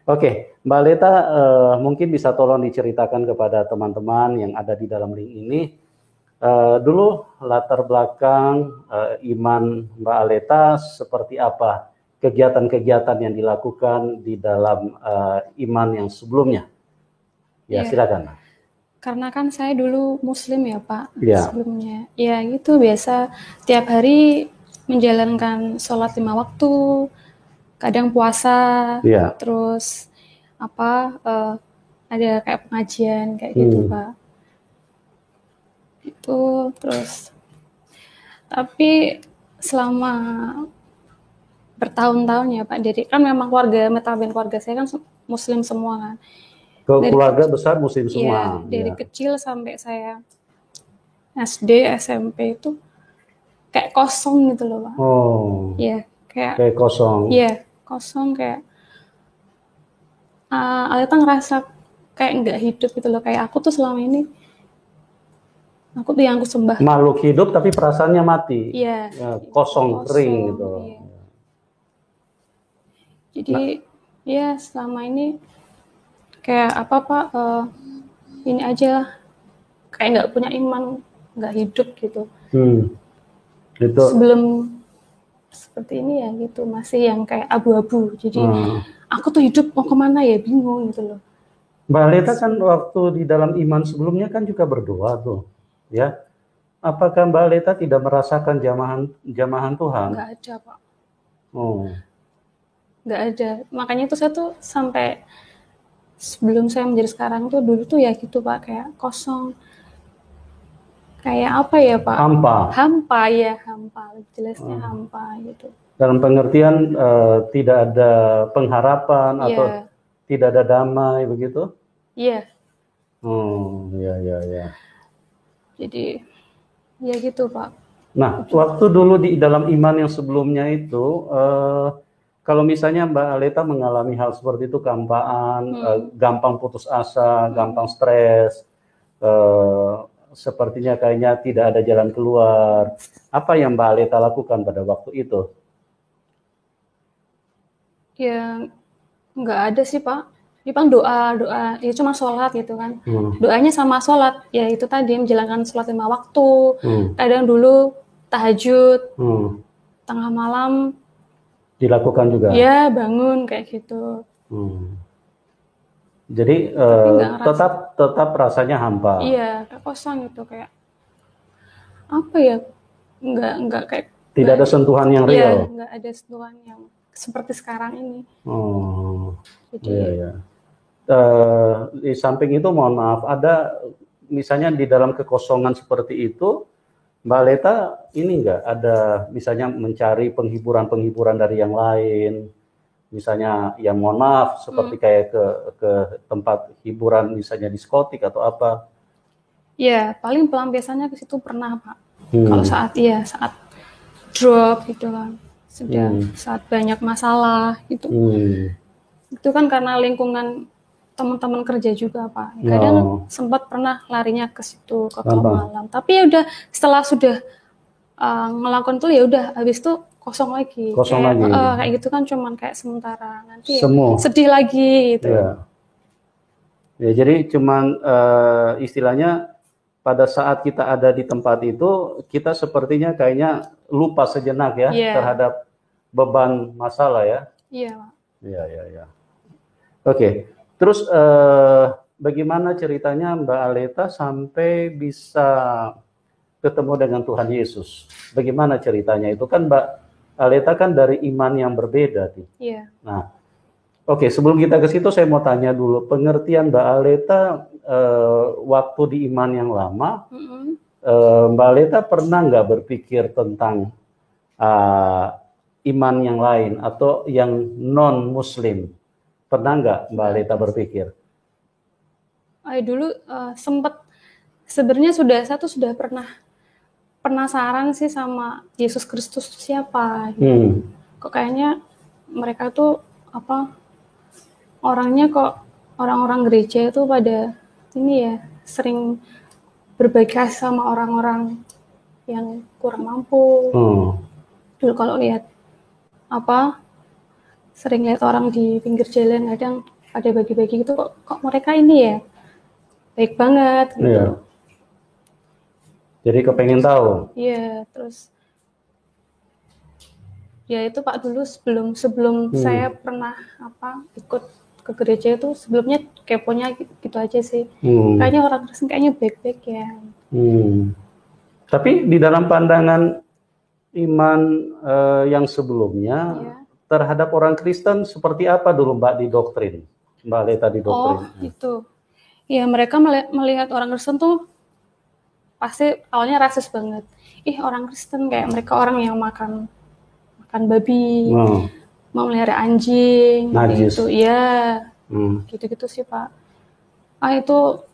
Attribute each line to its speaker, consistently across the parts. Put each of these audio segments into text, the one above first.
Speaker 1: Oke, Mbak Leta, mungkin bisa tolong diceritakan kepada teman-teman yang ada di dalam link ini, dulu latar belakang iman Mbak Aleta seperti apa, kegiatan-kegiatan yang dilakukan di dalam iman yang sebelumnya. Ya, silakan.
Speaker 2: Karena kan saya dulu Muslim ya Pak,
Speaker 1: Ya.
Speaker 2: sebelumnya. Ya gitu, biasa tiap hari menjalankan sholat 5 waktu, kadang puasa,
Speaker 1: Ya.
Speaker 2: terus ada kayak pengajian kayak gitu Pak. Itu terus. Tapi selama bertahun-tahun ya Pak, jadi kan memang keluarga saya kan Muslim semua kan.
Speaker 1: Keluarga besar Muslim semua.
Speaker 2: Iya, dari kecil sampai saya SD, SMP itu kayak kosong gitu loh Pak.
Speaker 1: Oh.
Speaker 2: Iya,
Speaker 1: kayak kosong.
Speaker 2: Iya, kosong kayak Aleta ngerasa kayak nggak hidup gitu loh. Kayak aku tuh selama ini aku tuh yang aku sembah.
Speaker 1: Makhluk hidup tapi perasaannya mati.
Speaker 2: Iya.
Speaker 1: Ya, kosong, kering gitu.
Speaker 2: Iya. Jadi ya selama ini kayak apa Pak, ini aja lah. Kayak nggak punya iman, nggak hidup gitu.
Speaker 1: Itu.
Speaker 2: Sebelum seperti ini ya gitu, masih yang kayak abu-abu. Jadi aku tuh hidup mau kemana ya, bingung gitu loh.
Speaker 1: Mbak Leta kan waktu di dalam iman sebelumnya kan juga berdoa tuh, ya. Apakah Mbak Leta tidak merasakan jamahan Tuhan?
Speaker 2: Nggak ada Pak.
Speaker 1: Oh.
Speaker 2: Nggak ada. Makanya itu saya tuh sampai sebelum saya menjadi sekarang tuh dulu tuh ya gitu Pak, kayak kosong. Kayak apa ya Pak? Hampa ya, hampa. Jelasnya hampa gitu.
Speaker 1: Dalam pengertian tidak ada pengharapan atau tidak ada damai begitu?
Speaker 2: Iya.
Speaker 1: Oh, ya.
Speaker 2: Jadi ya gitu Pak.
Speaker 1: Nah, waktu dulu di dalam iman yang sebelumnya itu, kalau misalnya Mbak Aleta mengalami hal seperti itu, kehampaan, gampang putus asa, gampang stres, sepertinya kayaknya tidak ada jalan keluar. Apa yang Mbak Aleta lakukan pada waktu itu?
Speaker 2: Ya nggak ada sih Pak. Ini Pak doa, ya cuma sholat gitu kan. Doanya sama sholat, ya itu tadi menjalankan sholat 5 waktu. Kadang dulu tahajud, tengah malam.
Speaker 1: Dilakukan juga?
Speaker 2: Ya bangun kayak gitu.
Speaker 1: Jadi tetap rasanya hampa.
Speaker 2: Iya, kayak kosong gitu, kayak apa ya? Nggak kayak.
Speaker 1: Tidak ada sentuhan yang real.
Speaker 2: Iya, nggak ada sentuhan yang seperti sekarang ini.
Speaker 1: Oh,
Speaker 2: jadi,
Speaker 1: iya. Di samping itu mohon maaf, ada misalnya di dalam kekosongan seperti itu, Mbak Leta ini nggak ada misalnya mencari penghiburan dari yang lain, misalnya yang mohon maaf seperti kayak ke tempat hiburan misalnya diskotik atau apa?
Speaker 2: Ya paling pelampiasannya ke situ pernah Pak. Kalau saat drop gitu kan, saat banyak masalah gitu. Itu kan karena lingkungan teman-teman kerja juga Pak. Kadang sempat pernah larinya ke situ ke klub malam. Tapi ya udah setelah sudah ngelakukan itu ya udah habis itu kosong lagi. Kayak gitu kan cuman kayak sementara, nanti ya sedih lagi gitu.
Speaker 1: Ya jadi cuman istilahnya pada saat kita ada di tempat itu kita sepertinya kayaknya lupa sejenak ya terhadap beban masalah ya.
Speaker 2: Iya Pak.
Speaker 1: Iya. Oke. Terus bagaimana ceritanya Mbak Aleta sampai bisa ketemu dengan Tuhan Yesus? Bagaimana ceritanya itu? Kan Mbak Aleta kan dari iman yang berbeda.
Speaker 2: Iya.
Speaker 1: Nah, oke, sebelum kita ke situ saya mau tanya dulu, pengertian Mbak Aleta waktu di iman yang lama, Mbak Aleta pernah nggak berpikir tentang iman yang lain atau yang non-Muslim? Pernah nggak Mbak Aleta berpikir?
Speaker 2: Dulu sempat, sebenarnya saya sudah pernah penasaran sih sama Yesus Kristus siapa. Gitu. Kok kayaknya mereka tuh orangnya kok orang-orang gereja itu pada ini ya sering berbagi kasih sama orang-orang yang kurang mampu. Dulu kalau lihat sering lihat orang di pinggir jalan kadang ada bagi-bagi gitu, kok mereka ini ya baik banget gitu.
Speaker 1: Iya. Jadi kepengen tahu.
Speaker 2: Iya, terus ya itu Pak, dulu sebelum saya pernah ikut ke gereja itu, sebelumnya keponya gitu aja sih. Kayaknya orang Kristen kayaknya baik-baik ya.
Speaker 1: Tapi di dalam pandangan iman yang sebelumnya terhadap orang Kristen seperti apa dulu Mbak didoktrin? Mbak Leta didoktrin.
Speaker 2: Oh, itu. Ya, mereka melihat orang Kristen tuh pasti awalnya rasis banget. Orang Kristen kayak mereka orang yang makan babi, mau melihara anjing,
Speaker 1: najis.
Speaker 2: gitu. Iya. Gitu-gitu sih, Pak. Itu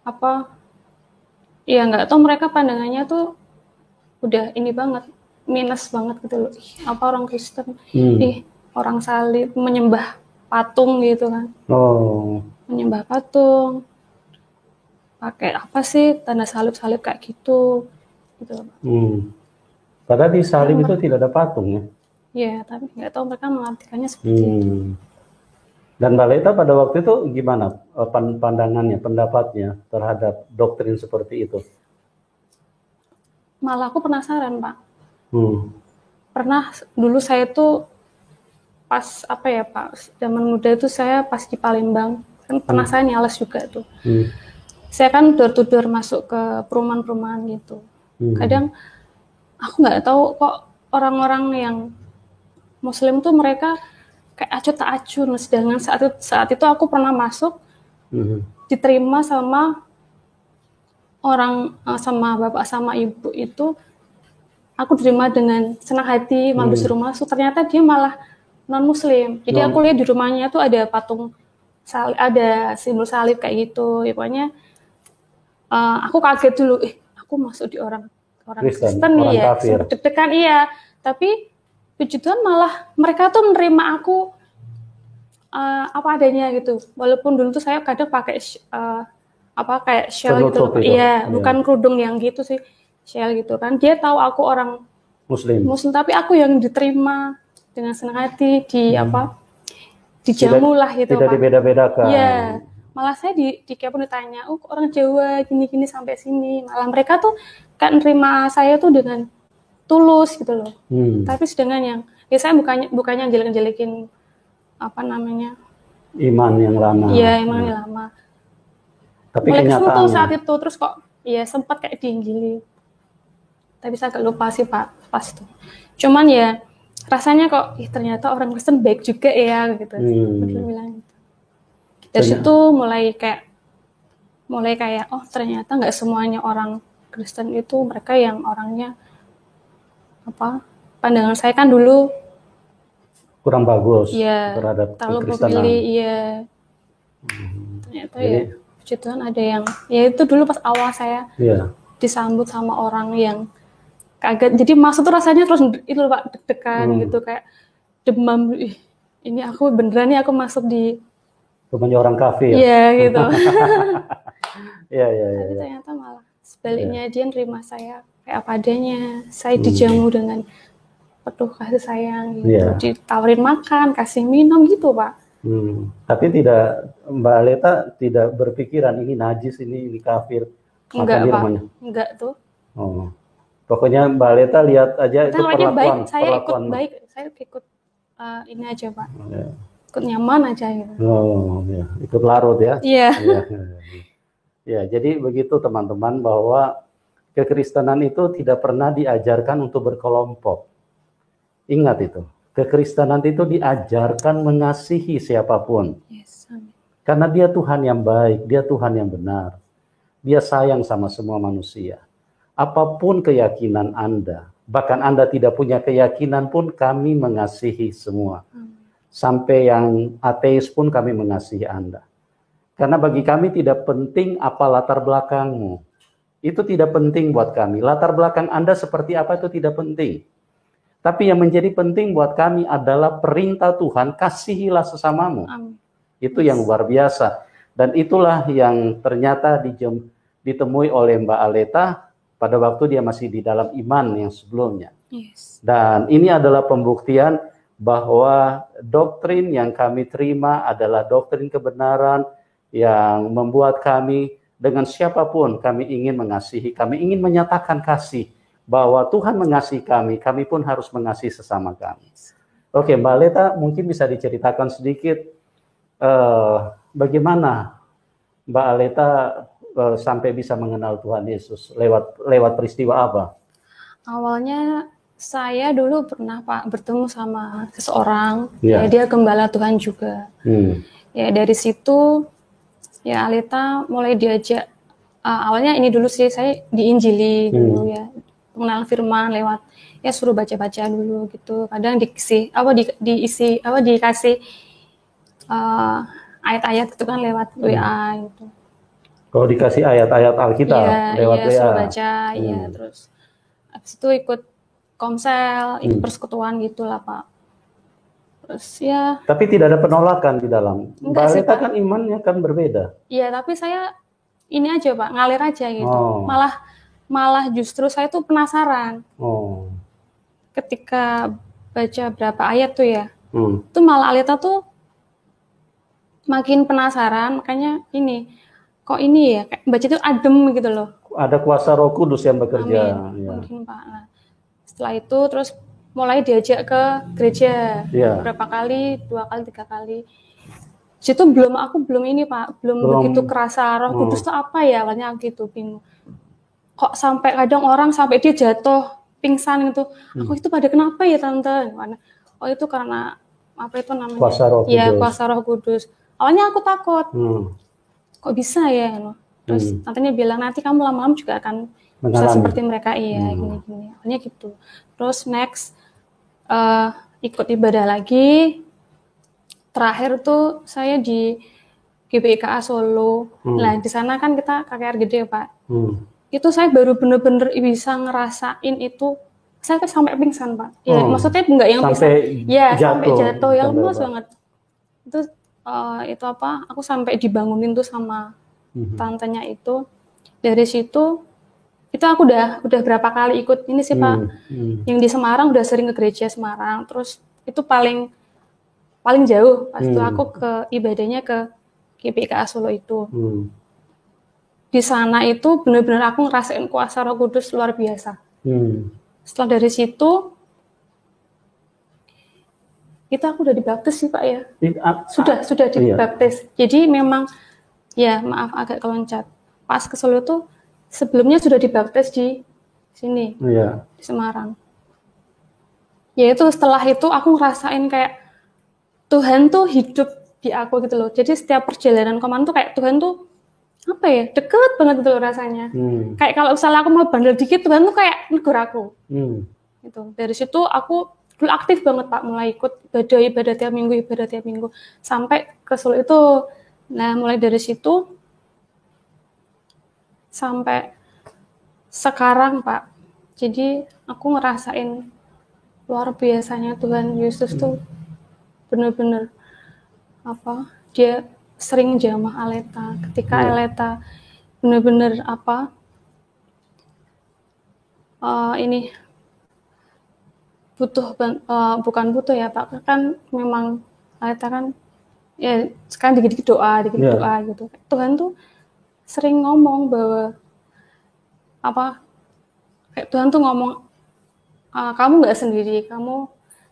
Speaker 2: apa? Ya nggak tahu, mereka pandangannya tuh udah ini banget, minus banget gitu loh. Apa orang Kristen? Orang salib, menyembah patung gitu kan. Menyembah patung. Pakai apa sih, tanda salib-salib kayak gitu. Gitu loh, Pak.
Speaker 1: Padahal di salib itu tidak ada patung ya.
Speaker 2: Iya, tapi nggak tahu mereka mengartikannya seperti itu.
Speaker 1: Dan Mbak Leta pada waktu itu gimana pandangannya, pendapatnya terhadap doktrin seperti itu?
Speaker 2: Malah aku penasaran, Pak. Pernah dulu saya tuh pas Pak, zaman muda itu saya pas di Palembang, kan pernah saya nyales juga tuh. Saya kan door to door masuk ke perumahan-perumahan gitu. Kadang aku nggak tahu kok orang-orang yang Muslim tuh mereka kayak acuh tak acuh. Sedangkan saat itu aku pernah masuk, diterima sama orang, sama bapak sama ibu itu, aku diterima dengan senang hati, mau disuruh masuk. Ternyata dia malah non Muslim. Jadi aku lihat di rumahnya tuh ada patung salib, ada simbol salib kayak gitu. Ya, pokoknya aku kaget dulu, aku masuk di orang Kristen nih ya, sempat deg-degan iya. Tapi puji Tuhan malah mereka tuh menerima aku apa adanya gitu. Walaupun dulu tuh saya kadang pakai kayak shell gitu. Iya, bukan kerudung yang gitu sih, shell gitu kan. Dia tahu aku orang Muslim, tapi aku yang diterima dengan senang hati, dijamu lah gitu.
Speaker 1: Tidak dibeda-bedakan.
Speaker 2: Iya, malah saya di Kepon ditanya, orang Jawa gini-gini sampai sini. Malah mereka tuh kan nerima saya tuh dengan tulus gitu loh. Tapi sedangkan yang saya bukannya jelek-jelekin
Speaker 1: iman yang lama.
Speaker 2: Iya, iman yang lama.
Speaker 1: Tapi
Speaker 2: kenyataannya tuh saat itu terus kok sempat kayak diinjili. Tapi saya agak lupa sih Pak pas itu. Cuman ya rasanya kok ternyata orang Kristen baik juga ya gitu. Bilang gitu. Dari situ mulai kayak ternyata nggak semuanya orang Kristen itu mereka yang orangnya pandangan saya kan dulu
Speaker 1: kurang bagus
Speaker 2: terhadap Kekristenan. Ternyata jadi, puji Tuhan ada yang itu dulu pas awal saya disambut sama orang yang kaget. Jadi masuk tuh rasanya terus itu Pak, deg-degan gitu, kayak demam. Ini aku beneran nih aku masuk di
Speaker 1: rumahnya orang kafir.
Speaker 2: Iya gitu.
Speaker 1: Tapi
Speaker 2: ternyata malah sebaliknya dia nerima saya kayak apa adanya. Saya dijamu dengan penuh kasih sayang gitu. Ditawarin makan, kasih minum gitu Pak.
Speaker 1: Tapi Mbak Leta tidak berpikiran ini najis, ini kafir.
Speaker 2: Enggak Pak, enggak tuh.
Speaker 1: Pokoknya Mbak Leta lihat aja itu perlakuan.
Speaker 2: Saya ikut ini aja Pak. Ikut nyaman aja gitu.
Speaker 1: Ikut larut ya.
Speaker 2: Iya.
Speaker 1: Jadi begitu teman-teman, bahwa kekristenan itu tidak pernah diajarkan untuk berkelompok. Ingat itu, kekristenan itu diajarkan mengasihi siapapun. Karena dia Tuhan yang baik, dia Tuhan yang benar. Dia sayang sama semua manusia. Apapun keyakinan Anda, bahkan Anda tidak punya keyakinan pun kami mengasihi semua. Sampai yang ateis pun kami mengasihi Anda. Karena bagi kami tidak penting apa latar belakangmu. Itu tidak penting buat kami. Latar belakang Anda seperti apa itu tidak penting. Tapi yang menjadi penting buat kami adalah perintah Tuhan, kasihilah sesamamu. Itu yang luar biasa. Dan itulah yang ternyata ditemui oleh Mbak Aleta pada waktu dia masih di dalam iman yang sebelumnya. Dan ini adalah pembuktian bahwa doktrin yang kami terima adalah doktrin kebenaran yang membuat kami dengan siapapun kami ingin mengasihi, kami ingin menyatakan kasih, bahwa Tuhan mengasihi kami pun harus mengasihi sesama kami. Oke, Mbak Leta mungkin bisa diceritakan sedikit bagaimana Mbak Leta sampai bisa mengenal Tuhan Yesus, lewat peristiwa apa?
Speaker 2: Awalnya saya dulu pernah Pak bertemu sama seseorang, ya dia gembala Tuhan juga. Ya dari situ ya Aleta mulai diajak, awalnya ini dulu sih saya diinjili dulu ya, mengenal firman lewat ya suruh baca-baca dulu gitu. Kadang dikasih dikasih ayat-ayayat gitu kan lewat WA gitu.
Speaker 1: Kalau dikasih ayat-ayat Alkitab lewat WA.
Speaker 2: Suruh baca, ya terus habis itu ikut komsel, ikut persekutuan gitulah Pak. Terus ya.
Speaker 1: Tapi tidak ada penolakan di dalam. Mbak Leta kan imannya kan berbeda.
Speaker 2: Iya, tapi saya ini aja Pak, ngalir aja gitu. Malah justru saya tuh penasaran. Ketika baca berapa ayat tuh ya, tuh malah Aleta tuh makin penasaran, makanya kok ini ya, kayak baca itu adem gitu loh.
Speaker 1: Ada kuasa Roh Kudus yang bekerja.
Speaker 2: Amin. Ya. Mungkin Pak. Nah, setelah itu terus mulai diajak ke gereja berapa kali, 2 kali, 3 kali. Situ aku belum ini Pak, belum begitu kerasa Roh Kudus itu apa ya, awalnya gitu bingung. Kok sampai kadang orang sampai dia jatuh pingsan gitu. Aku itu pada kenapa ya Tante? Oh itu karena apa itu namanya?
Speaker 1: Kuasa Roh Kudus.
Speaker 2: Iya, kuasa Roh Kudus. Awalnya aku takut. Kok bisa ya? Terus tantenya bilang nanti kamu lama-lama juga akan bisa seperti mereka, gini-gini. Awalnya gitu. Terus next ikut ibadah lagi. Terakhir tuh saya di GBIKA Solo. Nah di sana kan kita KKR gede Pak. Itu saya baru bener-bener bisa ngerasain itu. Saya sampai pingsan Pak. Ya maksudnya enggak yang pingsan. Ya sampai jatuh ya lemas banget. Itu apa? Aku sampai dibangunin tuh sama tantenya itu. Dari situ itu aku udah berapa kali ikut ini sih Pak. Yang di Semarang udah sering ke gereja Semarang. Terus itu paling jauh pas itu aku ke ibadahnya ke GBIKA Solo itu. Di sana itu benar-benar aku ngerasain kuasa Roh Kudus luar biasa. Setelah dari situ itu aku udah dibaptis sih Pak ya. Sudah dibaptis. Jadi memang ya maaf agak keloncat. Pas ke Solo tuh sebelumnya sudah dibaptis di sini, di Semarang. Ya itu setelah itu aku ngerasain kayak Tuhan tuh hidup di aku gitu loh. Jadi setiap perjalanan kemana tuh kayak Tuhan tuh apa ya, deket banget gitu loh rasanya. Kayak kalau misalnya aku mau bandel dikit, Tuhan tuh kayak negur aku. Gitu. Dari situ aku dulu aktif banget Pak, mulai ikut ibadah tiap minggu, sampai ke Solo itu. Nah mulai dari situ sampai sekarang Pak. Jadi aku ngerasain luar biasanya Tuhan Yesus tuh benar-benar apa, dia sering jamah Aleta ketika Aleta benar-benar apa ini bukan butuh ya Pak, kan memang Aleta kan ya sekarang dikit-dikit doa gitu. Tuhan tuh sering ngomong bahwa apa, kayak Tuhan tuh ngomong kamu nggak sendiri,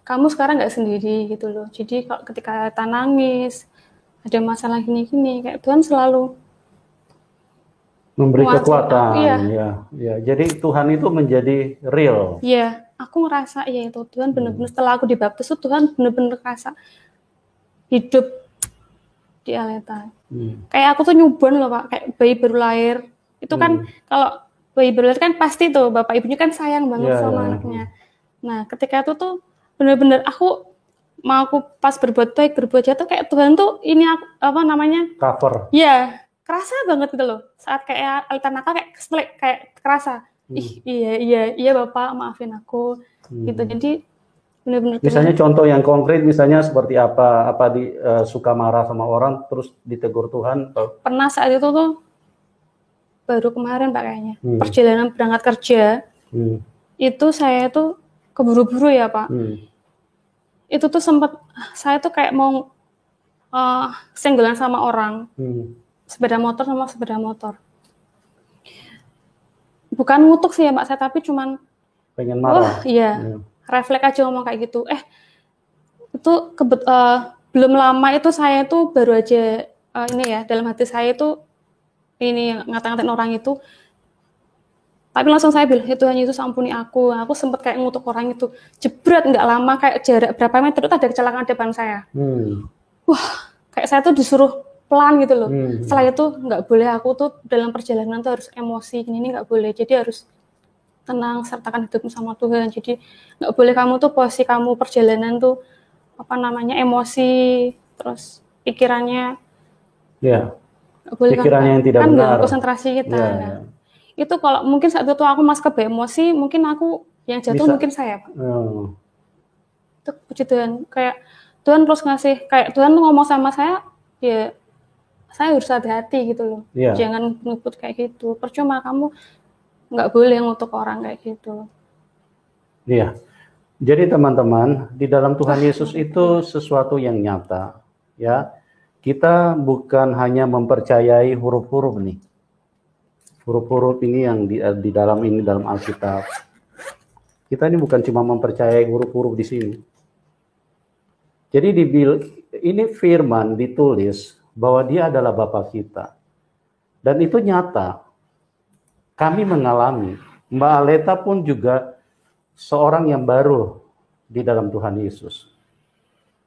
Speaker 2: kamu sekarang nggak sendiri gitu loh. Jadi kalau ketika Aleta nangis, ada masalah gini-gini, kayak Tuhan selalu
Speaker 1: memberi kekuatan. Ya. Jadi Tuhan itu menjadi real.
Speaker 2: Iya, aku ngerasa ya itu Tuhan benar-benar setelah aku dibaptis tuh Tuhan benar-benar ngerasa hidup di Aleta. Kayak aku tuh nyuban loh Pak, kayak bayi baru lahir. Itu kan kalau bayi baru lahir kan pasti tuh bapak ibunya kan sayang banget sama anaknya. Nah, ketika itu tuh benar-benar aku pas berbuat baik, berbuat jahat tuh kayak Tuhan tuh ini apa namanya?
Speaker 1: Cover.
Speaker 2: Iya, kerasa banget gitu loh. Saat kayak Aleta nakal kayak kerasa. Iya Bapak, maafin aku. Gitu. Jadi benar-benar.
Speaker 1: Misalnya contoh yang konkret, misalnya seperti apa suka marah sama orang terus ditegur Tuhan?
Speaker 2: Pernah saat itu tuh baru kemarin Pak kayaknya. Perjalanan berangkat kerja. Itu saya tuh keburu-buru ya Pak. itu tuh sempat saya tuh kayak mau senggolan sama orang. Sepeda motor sama sepeda motor. Bukan ngutuk sih ya Mbak saya, tapi cuman
Speaker 1: pengen marah.
Speaker 2: Iya. Refleks aja ngomong kayak gitu. Itu belum lama itu saya itu baru aja ini ya, dalam hati saya itu ini ngata-ngatain orang itu. Tapi langsung saya bilang, Tuhan Yesus ampuni aku. Aku sempat kayak ngutuk orang itu. Jebret, nggak lama, kayak jarak berapa meter itu ada kecelakaan depan saya. Wah, kayak saya tuh disuruh pelan gitu loh. Setelah itu nggak boleh, aku tuh dalam perjalanan tuh harus emosi, ini nggak boleh. Jadi harus tenang, sertakan hidupmu sama Tuhan. Jadi nggak boleh kamu tuh posisi kamu perjalanan tuh emosi, terus pikirannya nggak boleh,
Speaker 1: pikirannya yang tidak
Speaker 2: kan
Speaker 1: benar,
Speaker 2: ganggu konsentrasi kita. Itu kalau mungkin saat itu aku masuk ke emosi, mungkin aku yang jatuh mungkin saya, Pak. Itu puji Tuhan, kayak Tuhan terus ngasih, kayak Tuhan ngomong sama saya, ya saya harus hati-hati gitu loh. Jangan ngebut kayak gitu. Percuma kamu nggak boleh ngutuk orang kayak gitu.
Speaker 1: Iya. Jadi teman-teman, di dalam Tuhan Yesus itu sesuatu yang nyata, ya. Kita bukan hanya mempercayai huruf-huruf nih. Huruf-huruf ini yang di dalam Alkitab. Kita ini bukan cuma mempercayai huruf-huruf di sini. Jadi ini firman ditulis bahwa Dia adalah Bapa kita. Dan itu nyata. Kami mengalami. Mbak Aleta pun juga seorang yang baru di dalam Tuhan Yesus.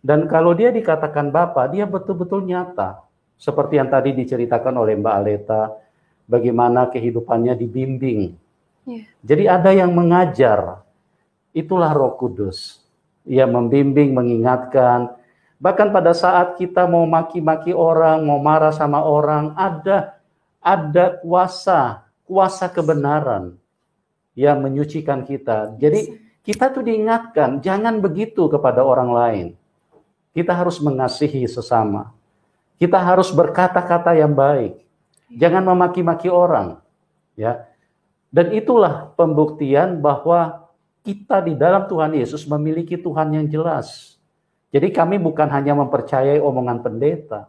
Speaker 1: Dan kalau dia dikatakan Bapa, dia betul-betul nyata. Seperti yang tadi diceritakan oleh Mbak Aleta, bagaimana kehidupannya dibimbing. Jadi ada yang mengajar. Itulah Roh Kudus. Ia membimbing, mengingatkan. Bahkan pada saat kita mau maki-maki orang, mau marah sama orang, ada kuasa kebenaran yang menyucikan kita. Jadi kita tuh diingatkan, jangan begitu kepada orang lain. Kita harus mengasihi sesama. Kita harus berkata-kata yang baik. Jangan memaki-maki orang, ya. Dan itulah pembuktian bahwa kita di dalam Tuhan Yesus memiliki Tuhan yang jelas. Jadi kami bukan hanya mempercayai omongan pendeta.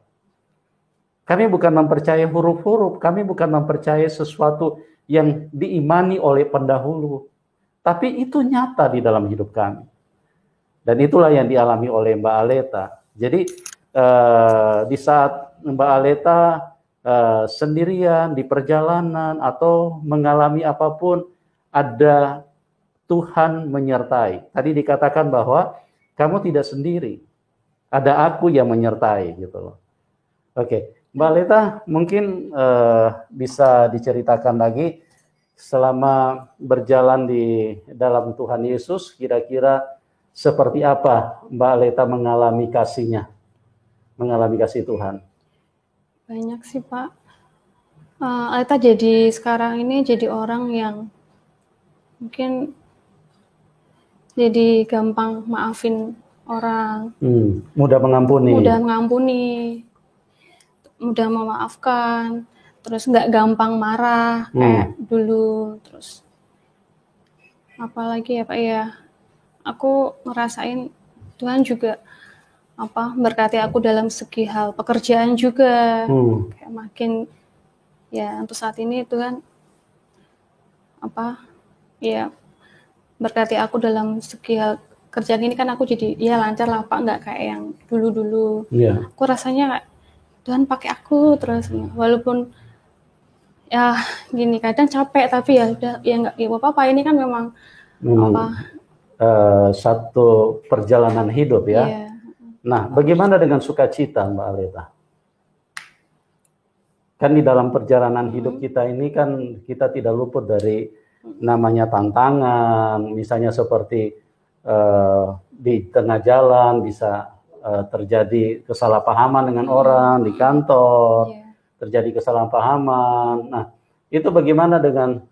Speaker 1: Kami bukan mempercayai huruf-huruf, kami bukan mempercayai sesuatu yang diimani oleh pendahulu. Tapi itu nyata di dalam hidup kami. Dan itulah yang dialami oleh Mbak Aleta. Jadi di saat Mbak Aleta sendirian di perjalanan atau mengalami apapun, ada Tuhan menyertai. Tadi dikatakan bahwa kamu tidak sendiri. Ada aku yang menyertai gitu loh. Oke, Mbak Aleta mungkin bisa diceritakan lagi selama berjalan di dalam Tuhan Yesus, kira-kira seperti apa Mbak Aleta mengalami kasih-Nya, mengalami kasih Tuhan?
Speaker 2: Banyak sih Pak. Aleta jadi sekarang ini jadi orang yang mungkin jadi gampang maafin orang.
Speaker 1: Mudah mengampuni.
Speaker 2: Mudah memaafkan. Terus nggak gampang marah kayak dulu. Terus apalagi ya Pak ya, aku ngerasain Tuhan juga berkati aku dalam segi hal pekerjaan juga. Kayak makin ya untuk saat ini Tuhan berkati aku dalam segi hal kerjaan ini, kan aku jadi ya lancar lah Pak, nggak kayak yang dulu-dulu. Aku rasanya Tuhan pakai aku terus, walaupun ya gini kadang capek, tapi ya udah ya nggak apa-apa, ini kan memang
Speaker 1: satu perjalanan hidup ya. Nah, bagaimana dengan sukacita Mbak Aleta? Kan di dalam perjalanan hidup kita ini kan kita tidak luput dari namanya tantangan, misalnya seperti di tengah jalan bisa terjadi kesalahpahaman dengan orang di kantor, terjadi kesalahpahaman. Nah, itu bagaimana dengan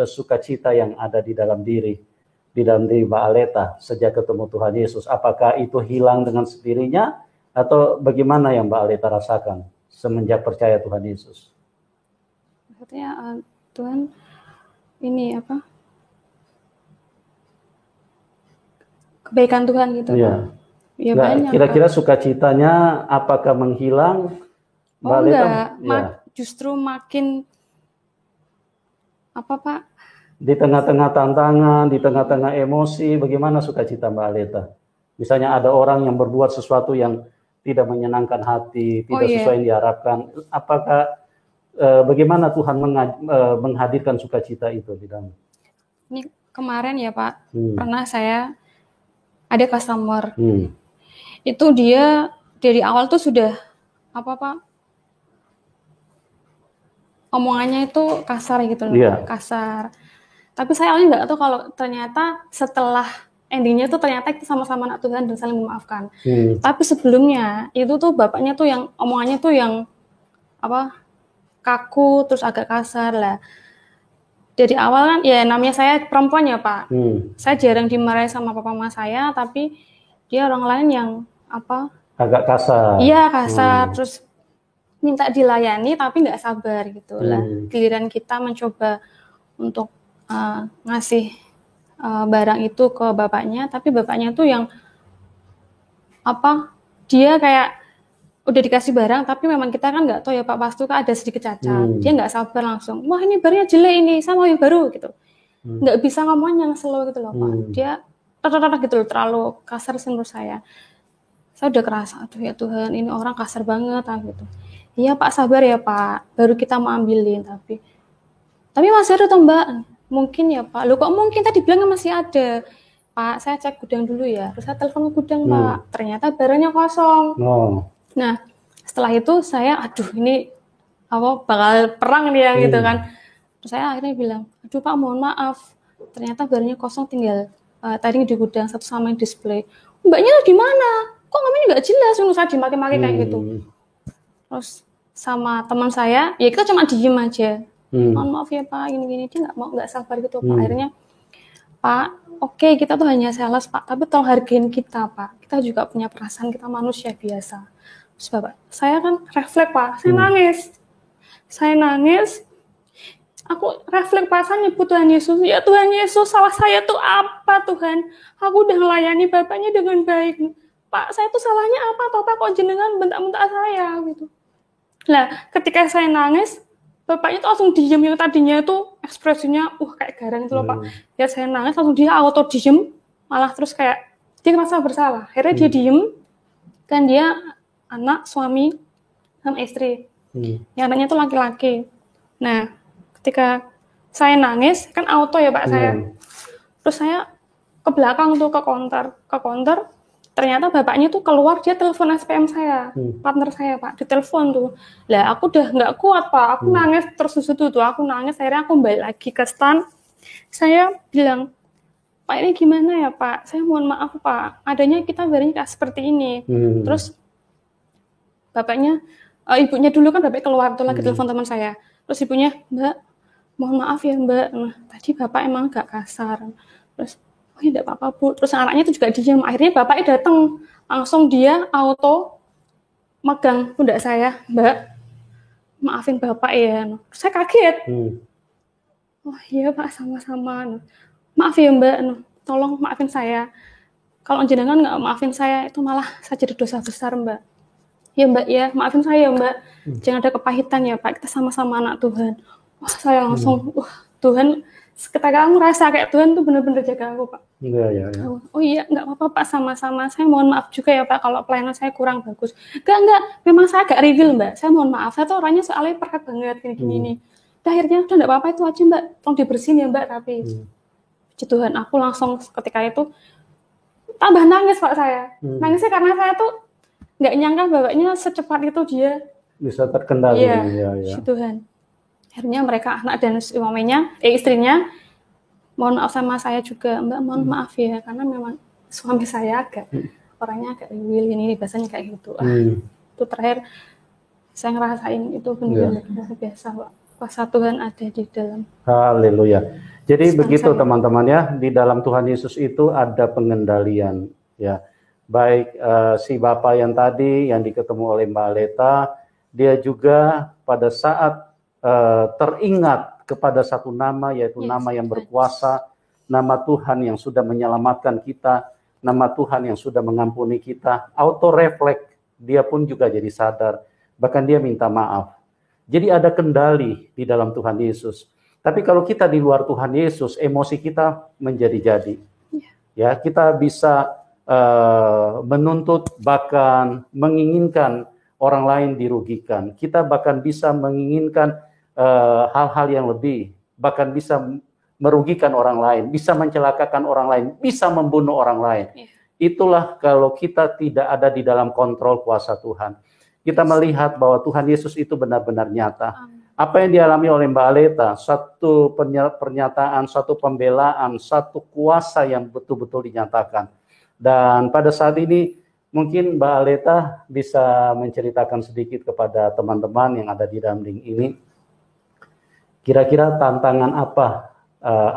Speaker 1: sukacita yang ada di dalam diri Mbak Aleta sejak ketemu Tuhan Yesus? Apakah itu hilang dengan sendirinya atau bagaimana yang Mbak Aleta rasakan semenjak percaya Tuhan Yesus?
Speaker 2: Maksudnya Tuhan ini kebaikan Tuhan gitu. Ya
Speaker 1: Nggak,
Speaker 2: banyak.
Speaker 1: kira-kira sukacitanya apakah menghilang? Mbak Leta,
Speaker 2: enggak, justru makin apa Pak?
Speaker 1: di tengah-tengah tantangan, di tengah-tengah emosi, bagaimana sukacita Mbak Leta? Misalnya ada orang yang berbuat sesuatu yang tidak menyenangkan hati, tidak sesuai yang diharapkan, apakah bagaimana Tuhan menghadirkan sukacita itu di dalam?
Speaker 2: Ini kemarin ya Pak, pernah saya ada customer, itu dia dari awal tuh sudah apa Pak, omongannya itu kasar gitu loh, kasar. Tapi saya awalnya nggak tahu kalau ternyata setelah endingnya tuh ternyata kita sama-sama anak Tuhan dan saling memaafkan. Tapi sebelumnya itu tuh bapaknya tuh yang omongannya tuh yang apa, kaku terus agak kasar lah. Dari awal kan ya namanya saya perempuan ya Pak, saya jarang dimarahi sama papa mama saya, tapi dia orang lain yang apa,
Speaker 1: agak kasar.
Speaker 2: Iya kasar, terus minta dilayani tapi nggak sabar gitu lah. Giliran kita mencoba untuk ngasih barang itu ke bapaknya, tapi bapaknya tuh yang apa, dia kayak udah dikasih barang tapi memang kita kan nggak tahu ya Pak, pasti kan ada sedikit cacat. Dia nggak sabar langsung, wah ini barangnya jelek ini, saya mau yang baru gitu. Nggak bisa ngomong yang slow gitu loh Pak. Dia gitu loh, terlalu kasar sih menurut saya. Saya udah kerasa, aduh ya Tuhan ini orang kasar banget gitu. Iya Pak, sabar ya Pak, baru kita mau ambilin, tapi masih ada tuh Mbak. Mungkin ya Pak, loh kok mungkin tadi bilangnya masih ada Pak, saya cek gudang dulu ya, terus saya telepon ke gudang Pak, ternyata barangnya kosong. Nah setelah itu saya aduh ini apa bakal perang nih ya gitu kan. Terus saya akhirnya bilang, aduh Pak mohon maaf, ternyata barangnya kosong, tinggal tadi di gudang satu sama yang display. Mbaknya di mana? Kok ngomongnya nggak jelas? Saya dimaki-maki kayak gitu. Terus sama teman saya, ya kita cuma diem aja. Mohon maaf ya Pak, gini-gini, dia nggak sabar gitu Pak. Akhirnya Pak, oke, kita tuh hanya sales Pak, tapi tolong hargain kita Pak. Kita juga punya perasaan, kita manusia biasa. Terus Bapak, saya kan refleks Pak, saya nangis. Aku refleks Pak, saya nyebut Tuhan Yesus. Ya Tuhan Yesus, salah saya tuh apa Tuhan? Aku udah melayani Bapaknya dengan baik. Pak, saya tuh salahnya apa? Pak, kok jenengan bentak-bentak saya gitu. Nah, ketika saya nangis, Bapaknya tuh langsung diem, yang tadinya tuh ekspresinya kayak garang itu loh Pak. Ya saya nangis, langsung dia auto diem, malah terus kayak dia merasa bersalah. Akhirnya dia diem, kan dia anak, suami, sama istri. Yang anaknya tuh laki-laki. Nah, ketika saya nangis, kan auto ya Pak saya. Terus saya ke belakang tuh ke counter, ternyata bapaknya tuh keluar, dia telepon SPM saya, partner saya Pak, ditelepon tuh. Lah aku udah nggak kuat Pak, aku nangis terus tuh, aku nangis, akhirnya aku balik lagi ke stand. Saya bilang, Pak ini gimana ya Pak, saya mohon maaf Pak, adanya kita barangnya seperti ini. Terus bapaknya, ibunya dulu kan bapaknya keluar tuh lagi telepon teman saya. Terus ibunya, Mbak, mohon maaf ya Mbak, nah tadi bapak emang agak kasar. Terus oh ya enggak apa-apa Bu. Terus anaknya itu juga diam. Akhirnya bapaknya datang. Langsung dia auto megang pundak saya. Mbak, maafin bapak ya. Saya kaget. Oh iya Pak, sama-sama. Maaf ya Mbak, tolong maafin saya. Kalau jenengan nggak maafin saya, itu malah saya jadi dosa besar Mbak. Ya Mbak ya, maafin saya Mbak. Jangan ada kepahitan ya Pak, kita sama-sama anak Tuhan. Wah saya langsung, Tuhan, ketika aku ngerasa kayak Tuhan tuh benar-benar jaga aku Pak.
Speaker 1: Iya.
Speaker 2: Oh iya, nggak apa-apa Pak, sama-sama. Saya mohon maaf juga ya Pak kalau pelayanan saya kurang bagus. Enggak, memang saya agak reveal Mbak. Saya mohon maaf, saya tuh orangnya soalnya perfect banget gini-gini nih. Akhirnya udah nggak apa-apa itu aja Mbak, tolong dibersihin ya Mbak. Tapi puji Tuhan, aku langsung ketika itu tambah nangis Pak saya. Nangisnya karena saya tuh nggak nyangka bapaknya secepat itu dia
Speaker 1: bisa terkendali.
Speaker 2: Iya. Puji Tuhan. Akhirnya mereka anak dan suaminya, istrinya, mohon maaf sama saya juga Mbak, mohon maaf ya karena memang suami saya orangnya agak real ini bahasanya kayak gitu. Itu terakhir saya ngerasain itu benar-benar luar biasa Pak. Kuasa Tuhan ada di dalam.
Speaker 1: Haleluya. Jadi begitu teman-teman ya, di dalam Tuhan Yesus itu ada pengendalian ya. Baik si Bapak yang tadi yang diketemu oleh Mbak Leta, dia juga pada saat teringat kepada satu nama, yaitu nama yang berkuasa, nama Tuhan yang sudah menyelamatkan kita, nama Tuhan yang sudah mengampuni kita, auto refleks, dia pun juga jadi sadar, bahkan dia minta maaf. Jadi ada kendali di dalam Tuhan Yesus. Tapi kalau kita di luar Tuhan Yesus, emosi kita menjadi-jadi. Ya, kita bisa menuntut, bahkan menginginkan orang lain dirugikan. Kita bahkan bisa menginginkan hal-hal yang lebih, bahkan bisa merugikan orang lain, bisa mencelakakan orang lain, bisa membunuh orang lain. Itulah kalau kita tidak ada di dalam kontrol kuasa Tuhan. Kita melihat bahwa Tuhan Yesus itu benar-benar nyata. Apa yang dialami oleh Mbak Aleta, satu pernyataan, satu pembelaan, satu kuasa yang betul-betul dinyatakan. Dan pada saat ini mungkin Mbak Aleta bisa menceritakan sedikit kepada teman-teman yang ada di dalam link ini. Kira-kira tantangan apa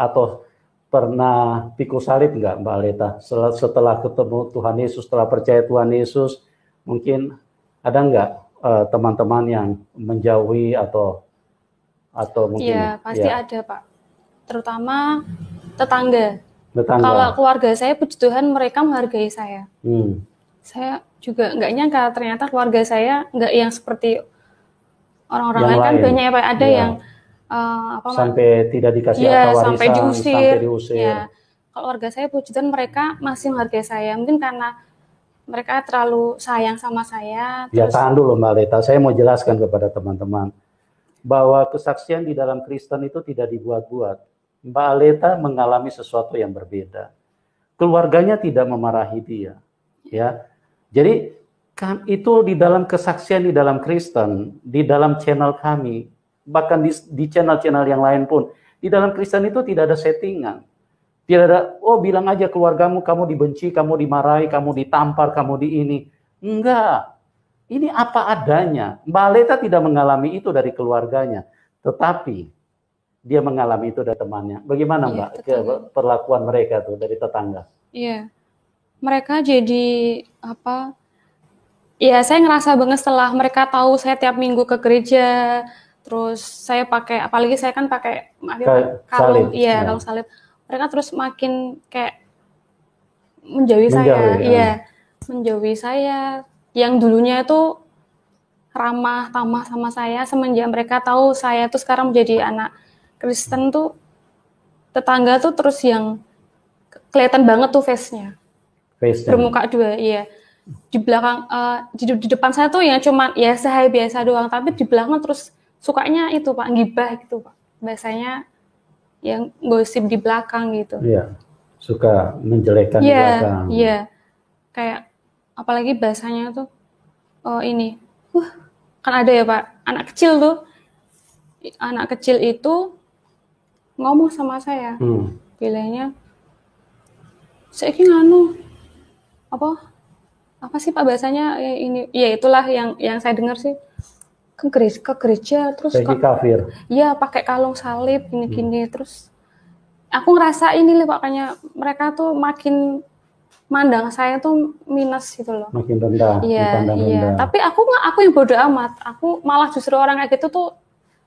Speaker 1: atau pernah pikul salib nggak Mbak Aleta? Setelah ketemu Tuhan Yesus, setelah percaya Tuhan Yesus, mungkin ada nggak teman-teman yang menjauhi atau mungkin?
Speaker 2: Iya, pasti ada Pak. Terutama tetangga. Kalau keluarga saya, puji Tuhan mereka menghargai saya. Saya juga nggak nyangka ternyata keluarga saya nggak yang seperti orang-orang lain. Kan banyak ya Pak, ada yang
Speaker 1: sampai tidak dikasih harta warisan,
Speaker 2: sampai diusir.
Speaker 1: Ya.
Speaker 2: Kalau keluarga saya, puji Tuhan mereka masih menghargai saya. Mungkin karena mereka terlalu sayang sama saya.
Speaker 1: Ya, tahan dulu Mbak Aleta, saya mau jelaskan kepada teman-teman bahwa kesaksian di dalam Kristen itu tidak dibuat-buat. Mbak Aleta mengalami sesuatu yang berbeda. Keluarganya tidak memarahi dia, ya. Jadi kan itu di dalam kesaksian di dalam Kristen, di dalam channel kami, bahkan di channel-channel yang lain pun, di dalam Kristen itu tidak ada settingan. Tidak ada, oh bilang aja keluargamu, kamu dibenci, kamu dimarahi, kamu ditampar, kamu di ini. Enggak. Ini apa adanya. Mbak Aleta tidak mengalami itu dari keluarganya. Tetapi dia mengalami itu dari temannya. Bagaimana Mbak perlakuan mereka tuh dari tetangga?
Speaker 2: Iya. Mereka jadi apa? Ya saya ngerasa banget setelah mereka tahu saya tiap minggu ke gereja. Terus saya pakai, apalagi saya kan pakai kalung, kalung salib. Mereka terus makin kayak menjauhi saya, menjauhi saya. Yang dulunya itu ramah, tamah sama saya, semenjak mereka tahu saya tuh sekarang menjadi anak Kristen tuh, tetangga tuh terus yang kelihatan banget tuh face-nya. Bermuka dua, iya. Di belakang, di depan saya tuh yang cuma ya sehari biasa doang, tapi di belakang terus sukanya itu Pak, gibah gitu Pak. Biasanya yang gosip di belakang gitu.
Speaker 1: Iya, suka menjelekkan di belakang.
Speaker 2: Iya, kayak apalagi bahasanya tuh, ini, kan ada ya Pak, anak kecil tuh, anak kecil itu ngomong sama saya, bilangnya, saya nganu, apa sih Pak bahasanya ini, ya itulah yang saya dengar sih. Ke gereja terus
Speaker 1: kafir.
Speaker 2: Iya, pakai kalung salib gini-gini terus aku ngerasa ini Pak, kayaknya mereka tuh makin mandang saya tuh minus gitu loh.
Speaker 1: Makin rendah.
Speaker 2: Iya. Tapi aku yang bodoh amat. Aku malah justru orang kayak gitu tuh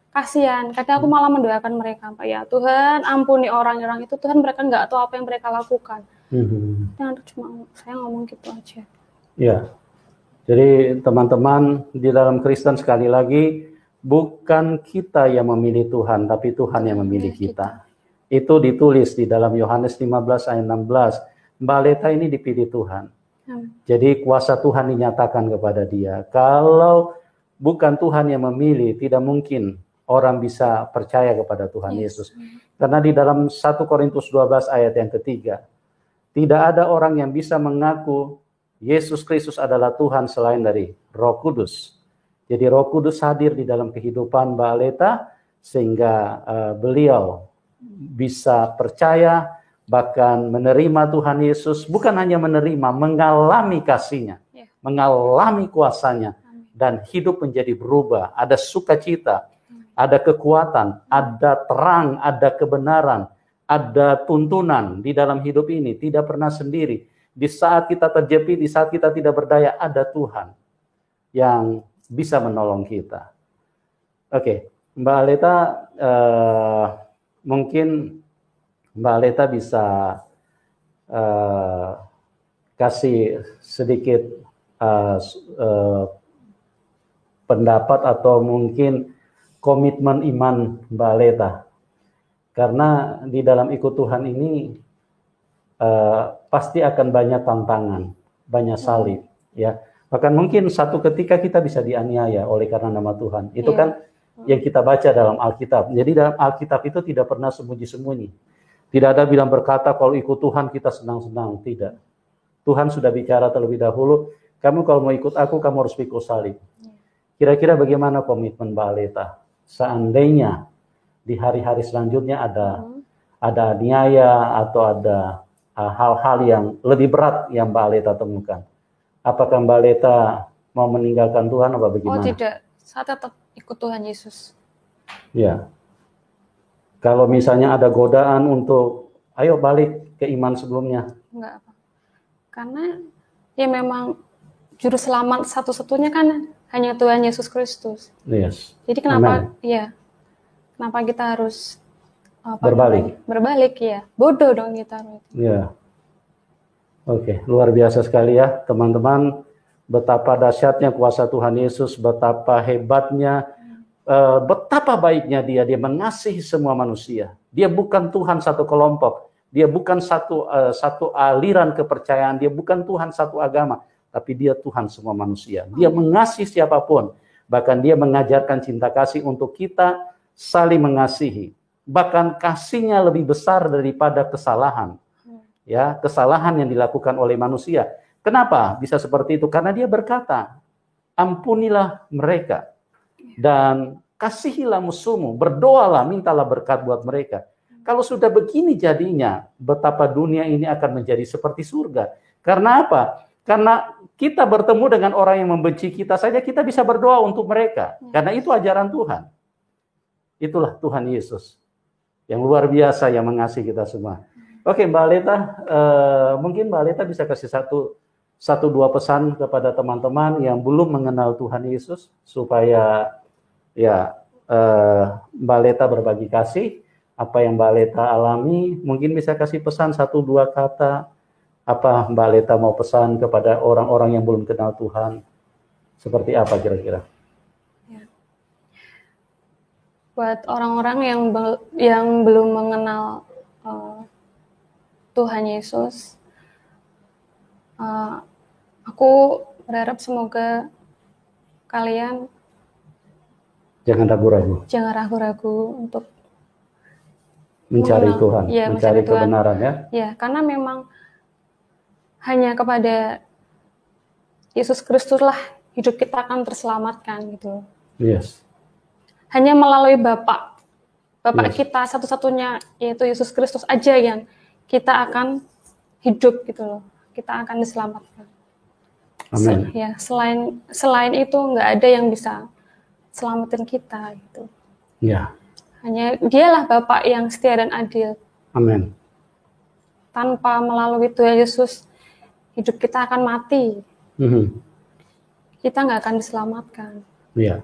Speaker 2: kasihan. Kadang aku malah mendoakan mereka, Pak, ya Tuhan ampuni orang-orang itu, Tuhan mereka nggak tahu apa yang mereka lakukan. Dan cuma saya ngomong gitu aja.
Speaker 1: Iya. Jadi teman-teman di dalam Kristen sekali lagi bukan kita yang memilih Tuhan, tapi Tuhan yang memilih kita. Itu ditulis di dalam Yohanes 15 ayat 16. Mbak Aleta ini dipilih Tuhan. Jadi kuasa Tuhan dinyatakan kepada dia. Kalau bukan Tuhan yang memilih, tidak mungkin orang bisa percaya kepada Tuhan Yesus. Karena di dalam 1 Korintus 12 ayat yang ketiga, tidak ada orang yang bisa mengaku Yesus Kristus adalah Tuhan selain dari Roh Kudus. Jadi Roh Kudus hadir di dalam kehidupan Mbak Aleta sehingga beliau bisa percaya, bahkan menerima Tuhan Yesus, bukan hanya menerima, mengalami kasih-Nya, mengalami kuasanya, dan hidup menjadi berubah. Ada sukacita, ada kekuatan, ada terang, ada kebenaran, ada tuntunan di dalam hidup ini, tidak pernah sendiri. Di saat kita terjepit, di saat kita tidak berdaya, ada Tuhan yang bisa menolong kita. Oke, Mbak Aleta, mungkin Mbak Aleta bisa kasih sedikit pendapat atau mungkin komitmen iman Mbak Leta. Karena di dalam ikut Tuhan ini pasti akan banyak tantangan, banyak salib, ya. Bahkan mungkin satu ketika kita bisa dianiaya oleh karena nama Tuhan. Itu kan yang kita baca dalam Alkitab. Jadi dalam Alkitab itu tidak pernah sembunyi-sembunyi. Tidak ada bilang berkata kalau ikut Tuhan kita senang-senang, tidak. Tuhan sudah bicara terlebih dahulu, kamu kalau mau ikut aku, kamu harus pikul salib. Kira-kira bagaimana komitmen Mbak Leta? Seandainya di hari-hari selanjutnya ada aniaya atau ada hal-hal yang lebih berat yang Mbak Leta temukan, apakah Mbak Leta mau meninggalkan Tuhan atau bagaimana?
Speaker 2: Oh tidak, saya tetap ikut Tuhan Yesus.
Speaker 1: Ya. Kalau misalnya ada godaan untuk ayo balik ke iman sebelumnya.
Speaker 2: Enggak apa. Karena ya memang juru selamat satu-satunya kan hanya Tuhan Yesus Kristus.
Speaker 1: Yes.
Speaker 2: Jadi kenapa kenapa kita harus
Speaker 1: berbalik?
Speaker 2: Berbalik ya. Bodoh dong kita.
Speaker 1: Ya. Oke, luar biasa sekali ya, teman-teman. Betapa dahsyatnya kuasa Tuhan Yesus, betapa hebatnya, betapa baiknya dia mengasihi semua manusia. Dia bukan Tuhan satu kelompok, dia bukan satu aliran kepercayaan, dia bukan Tuhan satu agama, tapi dia Tuhan semua manusia. Dia mengasihi siapapun, bahkan dia mengajarkan cinta kasih untuk kita saling mengasihi. Bahkan kasihnya lebih besar daripada kesalahan. Ya, kesalahan yang dilakukan oleh manusia. Kenapa bisa seperti itu? Karena dia berkata, ampunilah mereka dan kasihilah musuhmu, berdoalah, mintalah berkat buat mereka. Kalau sudah begini jadinya, betapa dunia ini akan menjadi seperti surga. Karena apa? Karena kita bertemu dengan orang yang membenci kita saja, kita bisa berdoa untuk mereka. Karena itu ajaran Tuhan. Itulah Tuhan Yesus yang luar biasa yang mengasihi kita semua. Oke, Mbak Leta, mungkin Mbak Leta bisa kasih satu dua pesan kepada teman-teman yang belum mengenal Tuhan Yesus supaya Mbak Leta berbagi kasih apa yang Mbak Leta alami. Mungkin bisa kasih pesan satu dua kata apa Mbak Leta mau pesan kepada orang-orang yang belum kenal Tuhan, seperti apa kira-kira?
Speaker 2: Buat orang-orang yang belum mengenal Tuhan Yesus, aku berharap semoga kalian
Speaker 1: jangan ragu-ragu.
Speaker 2: Jangan ragu-ragu untuk
Speaker 1: mencari Tuhan, mencari
Speaker 2: Tuhan.
Speaker 1: Kebenaran ya.
Speaker 2: Ya, karena memang hanya kepada Yesus Kristus lah hidup kita akan terselamatkan gitu.
Speaker 1: Yes.
Speaker 2: Hanya melalui Bapa kita satu-satunya yaitu Yesus Kristus aja yang kita akan hidup gitu loh. Kita akan diselamatkan.
Speaker 1: Amin.
Speaker 2: Ya, selain itu nggak ada yang bisa selamatin kita gitu.
Speaker 1: Ya.
Speaker 2: Hanya Dialah Bapa yang setia dan adil.
Speaker 1: Amin.
Speaker 2: Tanpa melalui Tuhan Yesus, hidup kita akan mati. Kita nggak akan diselamatkan.
Speaker 1: Iya.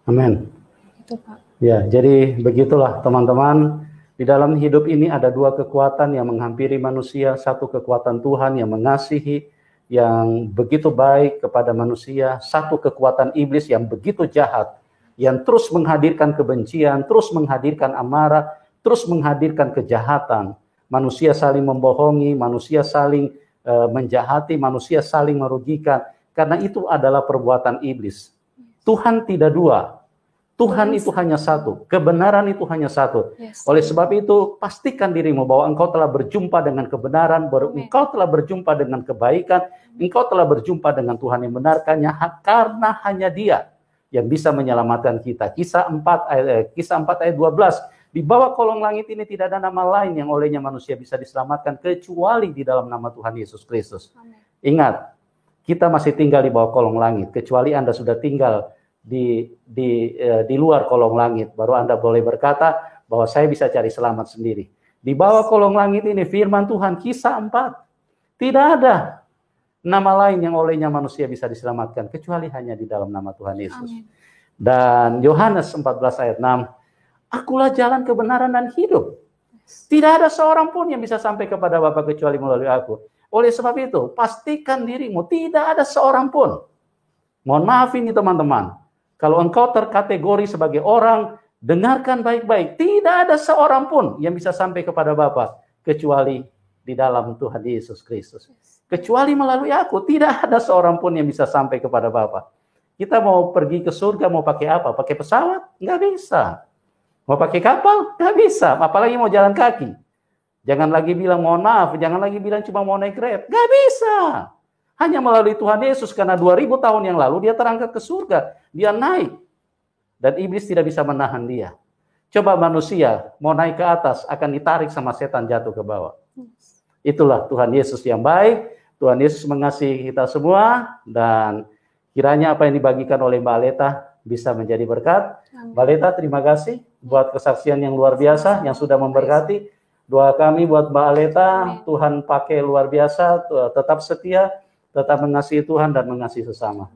Speaker 1: Amin.
Speaker 2: Itu Pak.
Speaker 1: Ya, jadi begitulah teman-teman. Di dalam hidup ini ada dua kekuatan yang menghampiri manusia. Satu kekuatan Tuhan yang mengasihi, yang begitu baik kepada manusia. Satu kekuatan iblis yang begitu jahat, yang terus menghadirkan kebencian, terus menghadirkan amarah, terus menghadirkan kejahatan. Manusia saling membohongi, manusia saling menjahati, manusia saling merugikan. Karena itu adalah perbuatan iblis. Tuhan tidak dua. Tuhan itu hanya satu, kebenaran itu hanya satu. Oleh sebab itu, pastikan dirimu bahwa engkau telah berjumpa dengan kebenaran, engkau telah berjumpa dengan kebaikan, engkau telah berjumpa dengan Tuhan yang benarkannya, karena hanya Dia yang bisa menyelamatkan kita. Kisah 4 ayat 12, di bawah kolong langit ini tidak ada nama lain yang olehnya manusia bisa diselamatkan kecuali di dalam nama Tuhan Yesus Kristus. Ingat, kita masih tinggal di bawah kolong langit, kecuali Anda sudah tinggal di luar kolong langit, baru Anda boleh berkata bahwa saya bisa cari selamat sendiri. Di bawah kolong langit ini firman Tuhan kisah 4. Tidak ada nama lain yang olehnya manusia bisa diselamatkan kecuali hanya di dalam nama Tuhan Yesus. Amin. Dan Yohanes 14 ayat 6, akulah jalan kebenaran dan hidup. Tidak ada seorang pun yang bisa sampai kepada Bapa kecuali melalui aku. Oleh sebab itu, pastikan dirimu tidak ada seorang pun. Mohon maaf ini teman-teman. Kalau engkau terkategori sebagai orang, dengarkan baik-baik. Tidak ada seorang pun yang bisa sampai kepada Bapa kecuali di dalam Tuhan Yesus Kristus. Kecuali melalui aku, tidak ada seorang pun yang bisa sampai kepada Bapa. Kita mau pergi ke surga, mau pakai apa? Pakai pesawat? Nggak bisa. Mau pakai kapal? Nggak bisa. Apalagi mau jalan kaki. Jangan lagi bilang mohon maaf, jangan lagi bilang cuma mau naik Grab. Nggak bisa. Hanya melalui Tuhan Yesus, karena 2000 tahun yang lalu dia terangkat ke surga. Dia naik. Dan iblis tidak bisa menahan dia. Coba manusia mau naik ke atas, akan ditarik sama setan jatuh ke bawah. Itulah Tuhan Yesus yang baik. Tuhan Yesus mengasihi kita semua. Dan kiranya apa yang dibagikan oleh Mbak Aleta bisa menjadi berkat. Mbak Aleta, terima kasih buat kesaksian yang luar biasa, yang sudah memberkati. Doa kami buat Mbak Aleta, Tuhan pakai luar biasa, tetap setia, tetap mengasihi Tuhan dan mengasihi sesama.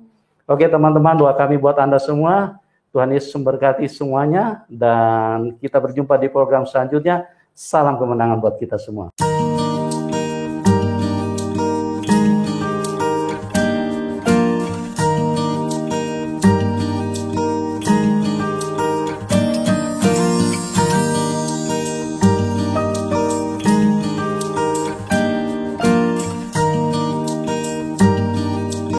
Speaker 1: Oke teman-teman, doa kami buat Anda semua. Tuhan Yesus memberkati semuanya, dan kita berjumpa di program selanjutnya. Salam kemenangan buat kita semua.